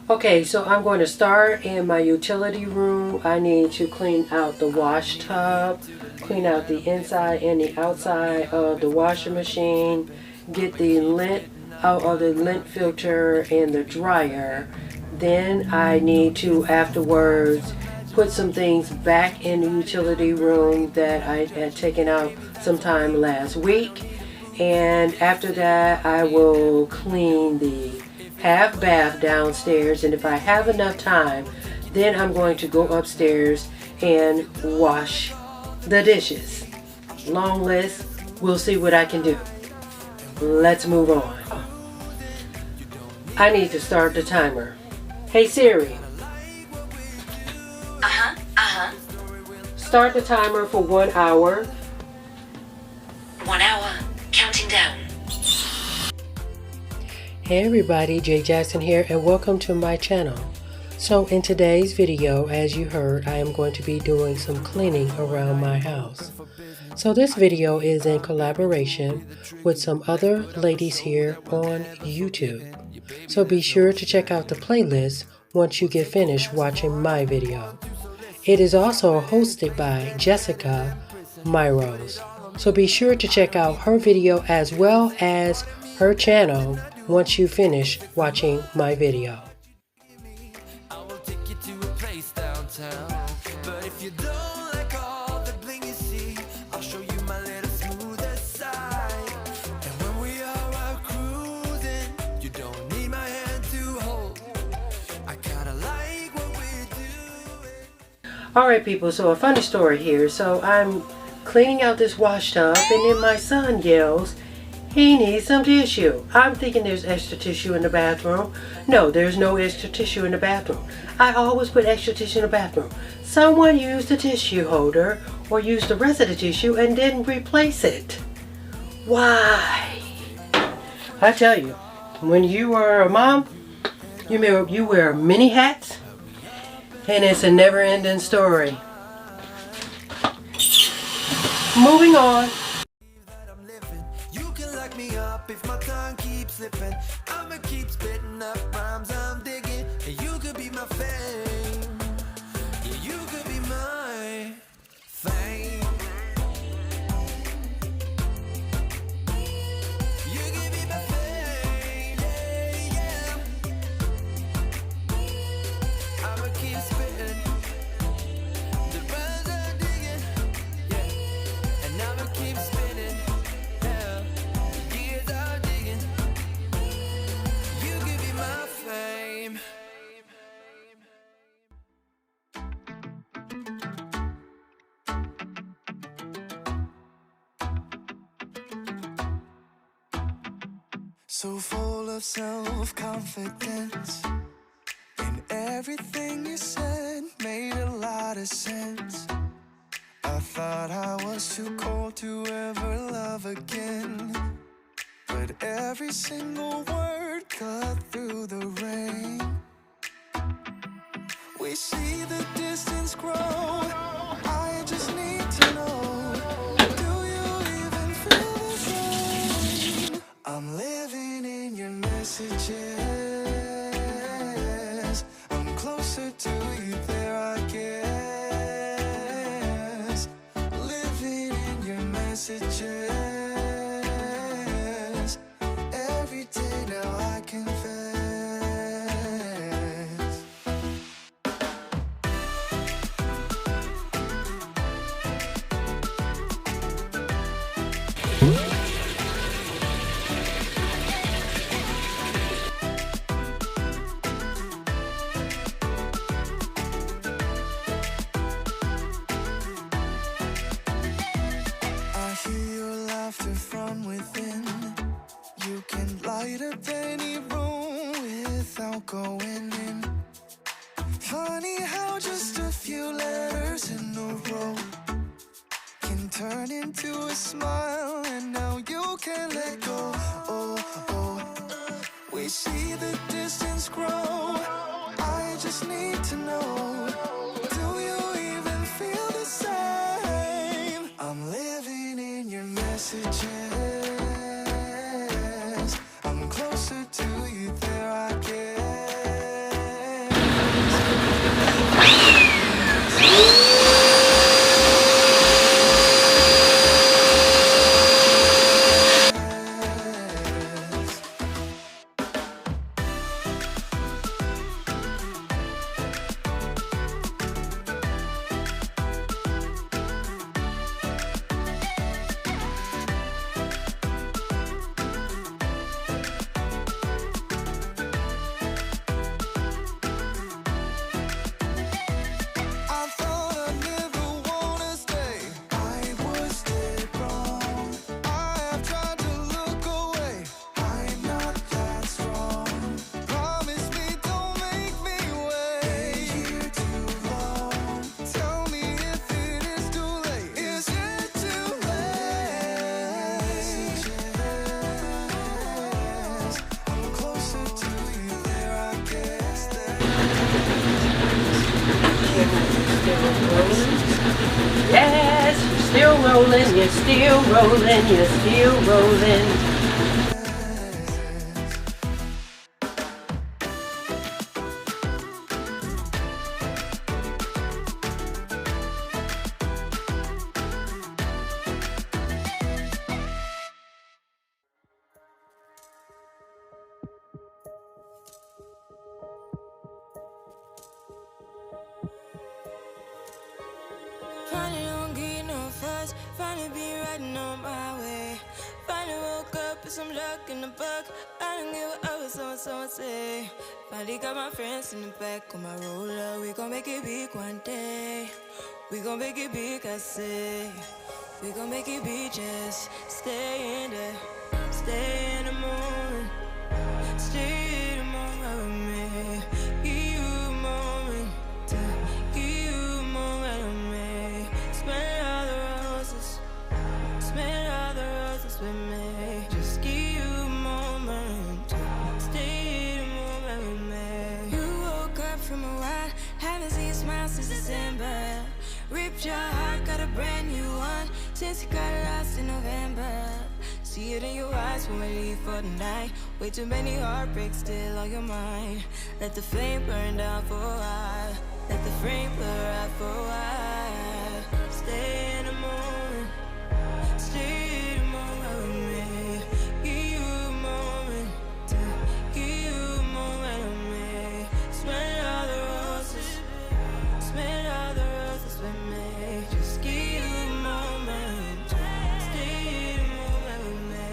Okay, so I'm going to start in my utility room. I need to clean out the wash tub, clean out the inside and the outside of the washing machine, get the lint out of the lint filter and the dryer. Then I need to afterwards put some things back in the utility room that I had taken out sometime last week. And after that, I will clean the half bath downstairs, and if I have enough time, then I'm going to go upstairs and wash the dishes. Long list. We'll see what I can do. Let's move on. I need to start the timer. Hey Siri. Start the timer for 1 hour. 1 hour, counting down. Hey everybody, Jay Jackson here and welcome to my channel. So in today's video, as you heard, I am going to be doing some cleaning around my house. So this video is in collaboration with some other ladies here on YouTube. So be sure to check out the playlist once you get finished watching my video. It is also hosted by Jessica Myros. So be sure to check out her video as well as her channel once you finish watching my video. I will take you to a place downtown. But if you don't like all the bling you see, I'll show you my little smoother side. And when we are out cruising, you don't need my hand to hold. I kinda like what we're doing. Alright people, so a funny story here. So I'm cleaning out this wash tub and then my son yells, he needs some tissue. I'm thinking there's extra tissue in the bathroom. No, there's no extra tissue in the bathroom. I always put extra tissue in the bathroom. Someone used the tissue holder or used the rest of the tissue and didn't replace it. Why? I tell you, when you are a mom, you wear many hats and it's a never-ending story. Moving on. Me up if my tongue keeps slipping. I'ma keep spitting up rhymes I'm digging. And you could be my fame. Yeah, you could be my fame. You could be my fame. Yeah, yeah. I'ma keep spitting the rhymes I'm digging. Yeah, and I'ma keep spinning. So full of self-confidence, and everything you said made a lot of sense. I thought I was too cold to ever love again, but every single word cut through the rain. We see the distance grow. I just need to know, do you even feel the same? I'm living in your messages. I'm closer to you there, I guess. Living in your messages. Every day now I confess. From within, you can light up any room without going in. Funny how just a few letters in a row can turn into a smile, and now you can't let go. Oh, oh, we see the distance grow. I just need to know, do you even feel the same? I'm living in your messages. I'm closer to you there, I guess. still rolling, you're still rolling, you're still rolling. Finally don't get no fuss, finally be riding on my way. Finally woke up with some luck in the book. I don't give a what someone say. Finally got my friends in the back on my roller. We gon' make it big one day. We gon' make it big, I say. We gon' make it big, just stay in there. Stay in the morning. Stay in the moment with me. Give you a moment to give you a moment with me. Smell all the roses. Smell all the roses with me. Just give you a moment to stay in the moment with me. You woke up from a while, haven't seen you smile since December. Ripped your heart, got a brand new one since you got lost in November. See it in your eyes when we leave for the night. Way too many heartbreaks still on your mind. Let the flame burn down for a while. Let the flame blur out for a while. Stay in the moment. Stay in the moment with me. Give you a moment to give you a moment with me. Smell all the roses. Smell all the roses with me. Just give you a moment. Stay in the moment with me.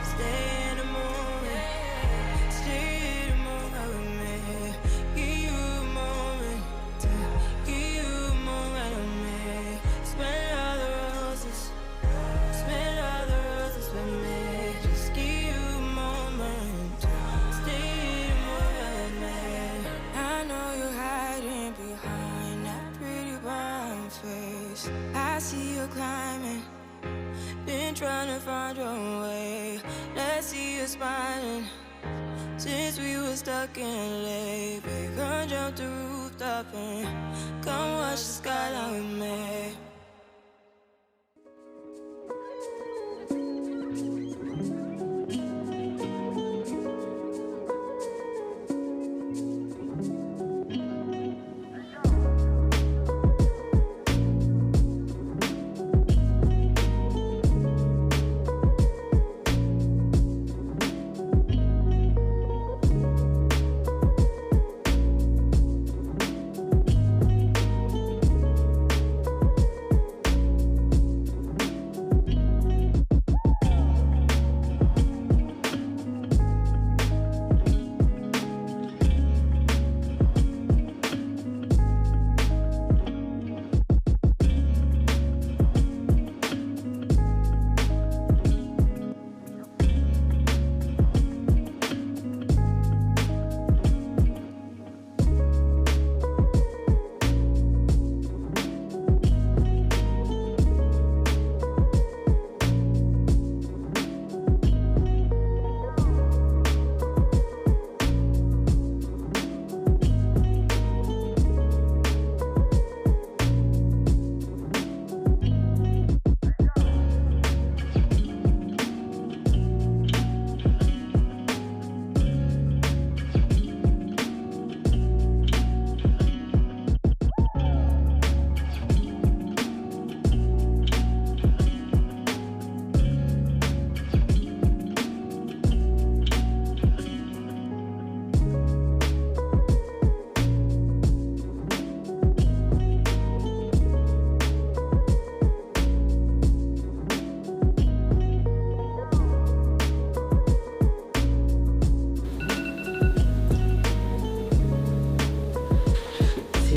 Stay in the moment. Stay in the moment with me. Give you a moment to give you a moment with me. Smell all the roses. Smell all the roses with me. Just give you a moment. Stay in the moment with me. I know you're hiding behind that pretty brown face. I see you climbing. Been trying to find your way. Let's see you smiling. Since we were stuck in LA, babe, come jump the rooftop and come watch the skyline with me.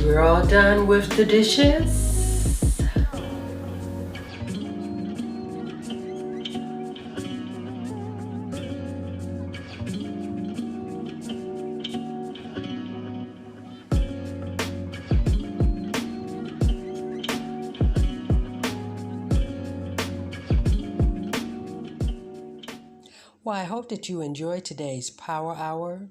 We're all done with the dishes. Well, I hope that you enjoyed today's Power Hour.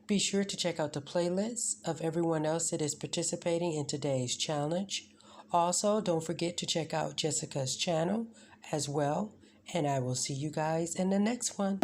Be sure to check out the playlist of everyone else that is participating in today's challenge. Also, don't forget to check out Jessica's channel as well. And I will see you guys in the next one.